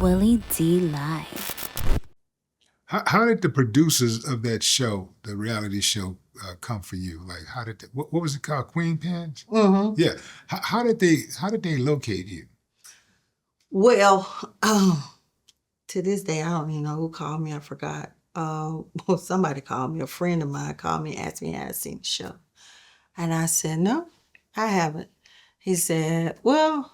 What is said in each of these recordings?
Willie D Live. How did the producers of that show, the reality show, come for you? Like, how did what was it called? Queen Pins? Mm-hmm. Yeah. How did they locate you? Well, to this day, I don't even know who called me. I forgot. Well, somebody called me. A friend of mine called me, asked me had I seen the show, and I said no, I haven't. He said, "Well,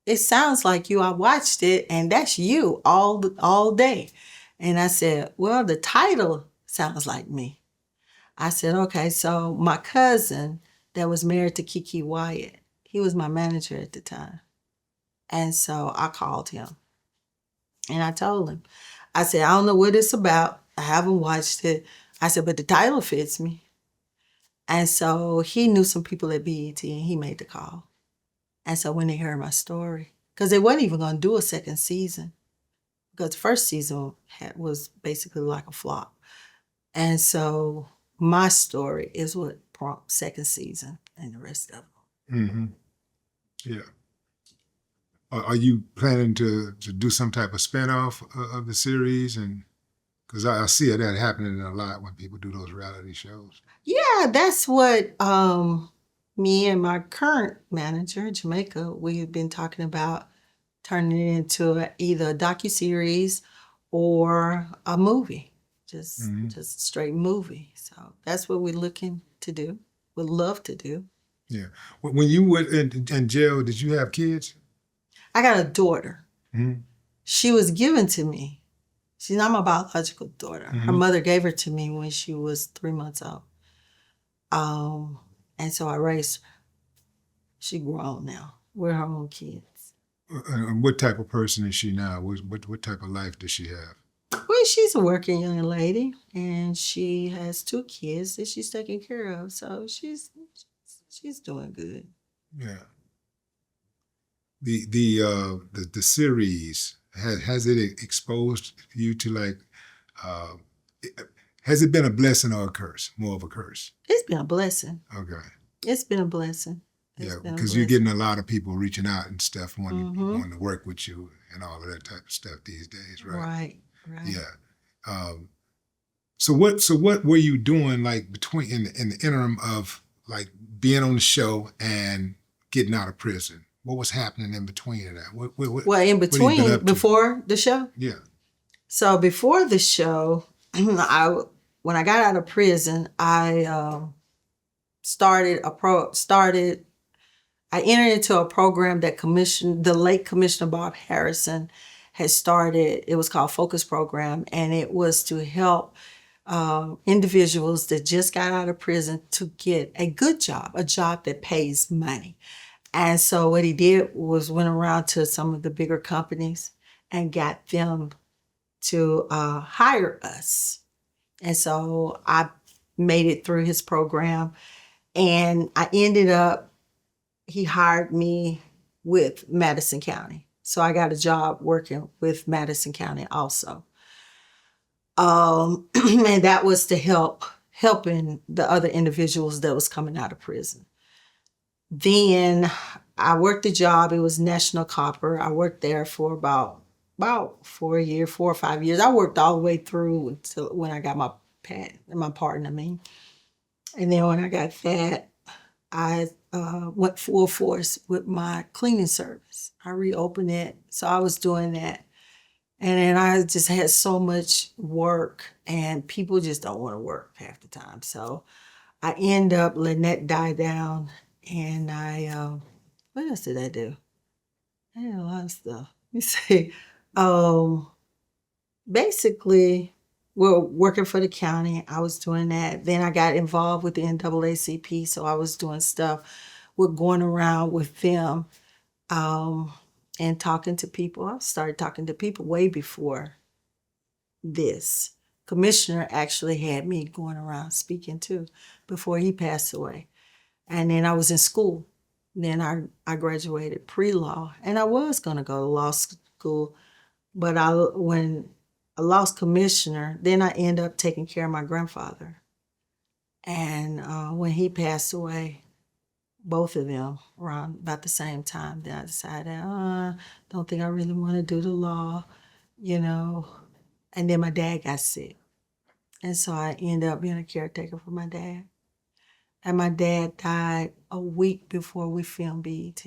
it sounds like you. I watched it, and that's you all day." And I said, "Well, the title sounds like me." I said, "Okay." So my cousin that was married to Kiki Wyatt, he was my manager at the time, and so I called him and I told him, I said, "I don't know what it's about. I haven't watched it." I said, "But the title fits me." And so he knew some people at BET and he made the call. And so when they heard my story, because they wasn't even going to do a second season, because the first season was basically like a flop. And so my story is what prompted second season and the rest of them. Mm-hmm. Yeah. Are you planning to do some type of spinoff of the series? And because I see that happening a lot when people do those reality shows. Yeah, that's what me and my current manager, Jamaica, we've been talking about turning it into either a docuseries or a movie, just a straight movie. So that's what we're looking to do. Would love to do. Yeah. When you were in jail, did you have kids? I got a daughter. Mm-hmm. She was given to me. She's not my biological daughter. Her mother gave her to me when she was 3 months old. And so I raised her. She grown now. We're her own kids. And what type of person is she now? What type of life does she have? Well, she's a working young lady, and she has 2 kids that she's taking care of. So she's doing good. Yeah. The series has it exposed you to like has it been a blessing or a curse? More of a curse. It's been a blessing. Okay. It's been a blessing. Yeah, because you're getting a lot of people reaching out and stuff wanting to work with you and all of that type of stuff these days, right? Right. Yeah. So what were you doing like between in the interim of like being on the show and getting out of prison? What was happening in between of that? Well, in between, before the show? Yeah. So before the show, when I got out of prison, I I entered into a program that the late Commissioner Bob Harrison had started. It was called Focus Program, and it was to help individuals that just got out of prison to get a good job, a job that pays money. And so what he did was went around to some of the bigger companies and got them to hire us. And so I made it through his program, and I ended up, he hired me with Madison County. So I got a job working with Madison County also. And that was to helping the other individuals that was coming out of prison. Then I worked the job. It was National Copper. I worked there for about 4 or 5 years. I worked all the way through until when I got my partner, And then when I got that, I went full force with my cleaning service. I reopened it. So I was doing that. And then I just had so much work, and people just don't want to work half the time. So I end up letting that die down. And what else did I do? I did a lot of stuff. Let me see. Basically, we're working for the county. I was doing that. Then I got involved with the NAACP, so I was doing stuff with going around with them and talking to people. I started talking to people way before this. Commissioner actually had me going around speaking too before he passed away. And then I was in school. Then I graduated pre-law, and I was going to go to law school, but when I lost commissioner, then I ended up taking care of my grandfather. And when he passed away, both of them around about the same time, then I decided, don't think I really want to do the law. you know. And then my dad got sick. And so I ended up being a caretaker for my dad. And my dad died a week before we filmed BET.